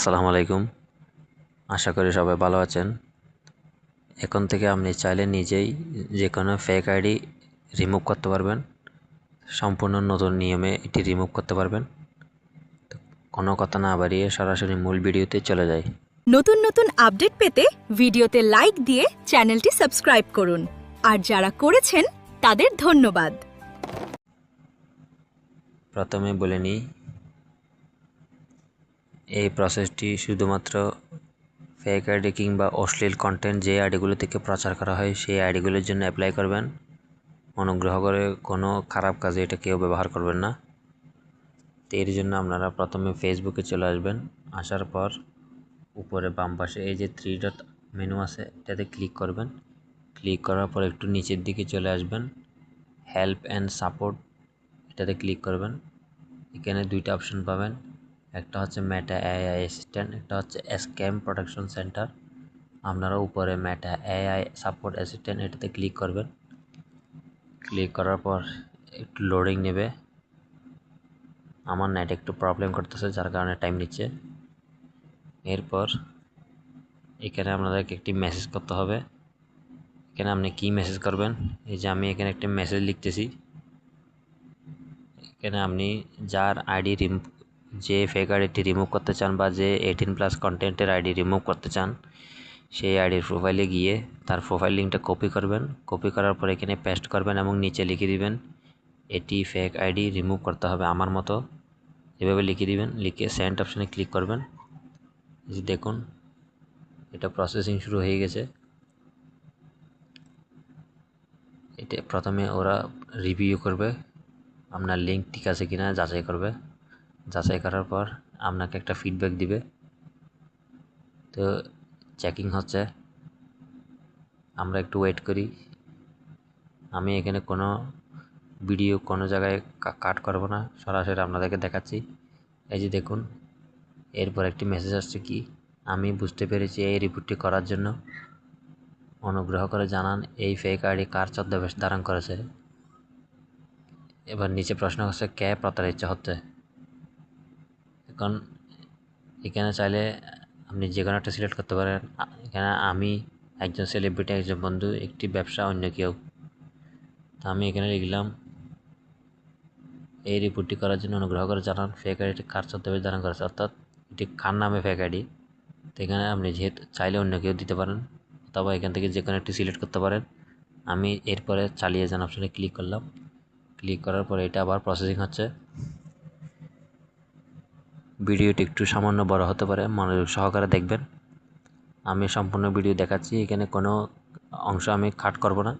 আসসালামু আলাইকুম। আশা করি সবাই ভালো আছেন। এখন থেকে আপনি চাইলে নিজেই যে কোনো ফেক আইডি রিমুভ করতে পারবেন। সম্পূর্ণ নতুন নিয়মে এটি রিমুভ করতে পারবেন। কোনো কথা না বাড়িয়ে সরাসরি মূল ভিডিওতে চলে যাই। নতুন নতুন আপডেট পেতে ভিডিওতে লাইক দিয়ে চ্যানেলটি সাবস্ক্রাইব করুন। আর যারা করেছেন তাদের ধন্যবাদ। প্রথমে বলে নিই, এই প্রসেসটি শুধুমাত্র ফেক আইডি কিংবা অশ্লীল কন্টেন্ট যে আইডিগুলো থেকে প্রচার করা হয় সেই আইডিগুলোর জন্য অ্যাপ্লাই করবেন। অনুগ্রহ করে কোনো খারাপ কাজে এটা কেউ ব্যবহার করবেন না। তো এর জন্য আপনারা প্রথমে ফেসবুকে চলে আসবেন। আসার পর উপরে বাম পাশে এই যে 3 ডট মেনু আছে এটাতে ক্লিক করবেন। ক্লিক করার পর একটু নিচের দিকে চলে আসবেন, হেল্প অ্যান্ড সাপোর্ট এটাতে ক্লিক করবেন। এখানে দুইটা অপশন পাবেন, একটা হচ্ছে মেটা এআই অ্যাসিস্ট্যান্ট, একটা হচ্ছে স্ক্যাম প্রোটেকশন সেন্টার। আপনারা উপরে মেটা এআই সাপোর্ট অ্যাসিস্ট্যান্ট এটাতে ক্লিক করবেন। ক্লিক করার পর একটু লোডিং নেবে। আমার নেট একটু প্রবলেম করতেছে যার কারণে টাইম নিচ্ছে। এরপর এখানে আপনাদেরকে একটি মেসেজ করতে হবে। এখানে আপনি কি মেসেজ করবেন, এই যে আমি এখানে একটা মেসেজ লিখতেছি। এখানে আপনি যার আইডি যে ফেক আইডিটি রিমুভ করতে চান বা যে 18+ কন্টেন্টের আইডি রিমুভ করতে চান সেই আইডির প্রোফাইলে গিয়ে তার প্রোফাইল লিঙ্কটা কপি করবেন। কপি করার পর এখানে পেস্ট করবেন এবং নিচে লিখে দিবেন এটি ফেক আইডি রিমুভ করতে হবে আমার মতো, এভাবে লিখে দিবেন। লিখে সেন্ড অপশানে ক্লিক করবেন। এই যে দেখুন এটা প্রসেসিং শুরু হয়ে গেছে। এটা প্রথমে ওরা রিভিউ করবে, আপনার লিঙ্ক ঠিক আছে কিনা যাচাই করবে। যাচাই করার পর আপনাকে একটা ফিডব্যাক দিবে। তো চেকিং হচ্ছে, আমরা একটু ওয়েট করি। আমি এখানে কোনো ভিডিও কোনো জায়গায় কাট করব না, সরাসরি আপনাদেরকে দেখাচ্ছি। এই যে দেখুন এরপর একটি মেসেজ আসছে কি, আমি বুঝতে পেরেছি এই রিপোর্টটি করার জন্য অনুগ্রহ করে জানান এই ফেক আইডি কার ছদ্মবেশ ধারণ করেছে। এবার নিচে প্রশ্ন হচ্ছে কে প্রতারিত হচ্ছে। এখন এখানে চাইলে আপনি যে কোনো একটা সিলেক্ট করতে পারেন। এখানে আমি, একজন সেলিব্রিটি, একজন বন্ধু, একটি ব্যবসা, অন্য কেউ। তো আমি এখানে লিখলাম এই রিপোর্টটি করার জন্য অনুগ্রহ করে জানান ফেক আইডিটি কার ছদ্মবেশ ধারণ করেছে, অর্থাৎ এটি কার নামে ফেক আইডি। তো এখানে আপনি যেহেতু চাইলে অন্য কেউ দিতে পারেন অথবা এখান থেকে যে কোনো একটি সিলেক্ট করতে পারেন। আমি এরপরে চালিয়ে যান অপশানে ক্লিক করলাম। ক্লিক করার পরে এটা আবার প্রসেসিং হচ্ছে। ভিডিওটি একটু সামান্য বড় হতে পারে, মনোযোগ সহকারে দেখবেন। আমি সম্পূর্ণ ভিডিও দেখাচ্ছি, এখানে কোনো অংশ আমি কাট করব না।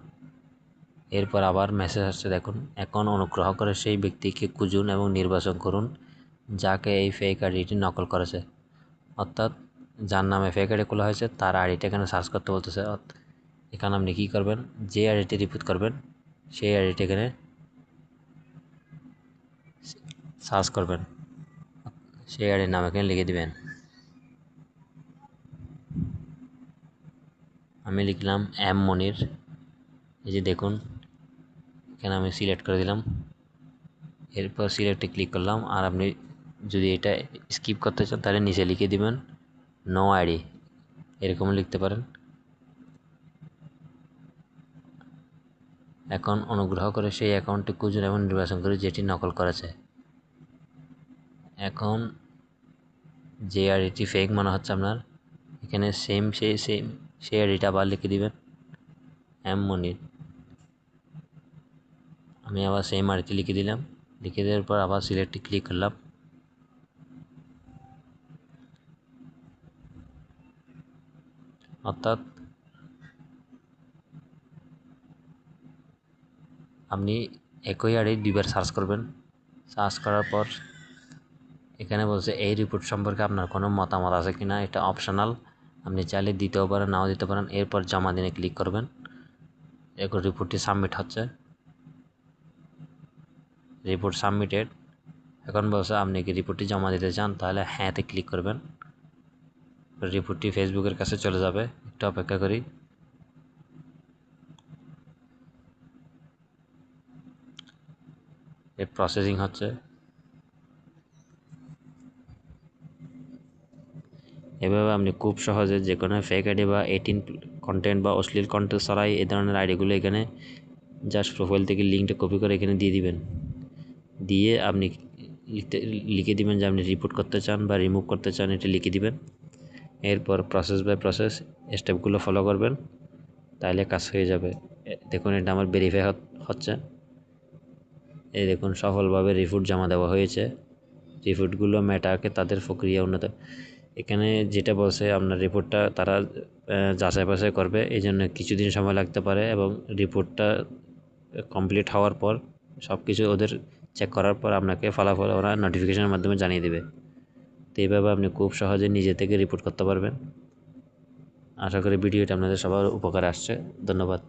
এরপর আবার মেসেজ আসছে দেখুন, এখন অনুগ্রহ করে সেই ব্যক্তিকে খুঁজুন এবং নির্বাচন করুন যাকে এই ফেক আইডিটি নকল করেছে। অর্থাৎ যার নামে ফেক আইডি খোলা হয়েছে তার আইডিটা এখানে সার্চ করতে বলতেছে। এখানে আপনি কী করবেন, যে আইডিটি রিপোর্ট করবেন সেই আইডিটি এখানে সার্চ করবেন, সেই আইডির নাম এখানে লিখে দিবেন। আমি লিখলাম এম মনির। এই যে দেখুন এখানে আমি সিলেক্ট করে দিলাম। এরপর সিলেক্টে ক্লিক করলাম। আর আপনি যদি এটা স্কিপ করতে চান তাহলে নিচে লিখে দিবেন নো আইডি, এরকম লিখতে পারেন। এখন অনুগ্রহ করে সেই অ্যাকাউন্টটি খুঁজুন এবং নির্বাচন করে যেটি নকল করেছে। এখন যে আইডিটি ফেক মনে হচ্ছে আপনার, এখানে সেই আইডিটা আবার লিখে দিবেন এম মনির। আমি আবার সেম আইডিটি লিখে দিলাম। লিখে দেওয়ার পর আবার সিলেক্টে ক্লিক করলাম। অর্থাৎ আপনি একই আইডি দুইবার সার্চ করবেন। সার্চ করার পর এখানে বলছে এই রিপোর্ট সম্পর্কে আপনার কোনো মতামত আছে কিনা, এটা অপশনাল, আপনি চাইলে দিতেও পারেন নাও দিতে পারেন। এরপর জমা দিনে ক্লিক করবেন। এরপর রিপোর্টটি সাবমিট হচ্ছে, রিপোর্ট সাবমিটেড। এখন বলছে আপনি কি রিপোর্টটি জমা দিতে চান, তাহলে হ্যাঁতে ক্লিক করবেন। রিপোর্টটি ফেসবুকের কাছে চলে যাবে, একটু অপেক্ষা করি। এর প্রসেসিং হচ্ছে। এভাবে আপনি খুব সহজে যে কোনো ফেক আইডি বা 18 কন্টেন্ট বা অশ্লীল কন্টেন্ট ছাড়াই এই ধরনের আইডিগুলো এখানে জাস্ট প্রোফাইল থেকে লিঙ্কটা কপি করে এখানে দিয়ে দিবেন। দিয়ে আপনি লিখে দিবেন যে আপনি রিপোর্ট করতে চান বা রিমুভ করতে চান, এটা লিখে দিবেন। এরপর প্রসেস বাই প্রসেস স্টেপগুলো ফলো করবেন, তাহলে কাজ হয়ে যাবে। দেখুন এটা আমার ভেরিফাই হচ্ছে। এই দেখুন সফলভাবে রিপোর্ট জমা দেওয়া হয়েছে। রিপোর্টগুলো মেটাকে তাদের প্রক্রিয়া উন্নত, এখানে যেটা বলছে আপনার রিপোর্টটা তারা যাচাই বাছাই করবে, এই জন্য কিছুদিন সময় লাগতে পারে এবং রিপোর্টটা কমপ্লিট হওয়ার পর সব কিছু ওদের চেক করার পর আপনাকে ফলাফল ওরা নোটিফিকেশনের মাধ্যমে জানিয়ে দেবে। তো এইভাবে আপনি খুব সহজে নিজে থেকে রিপোর্ট করতে পারবেন। আশা করি ভিডিওটা আপনাদের সবার উপকারে আসছে। ধন্যবাদ।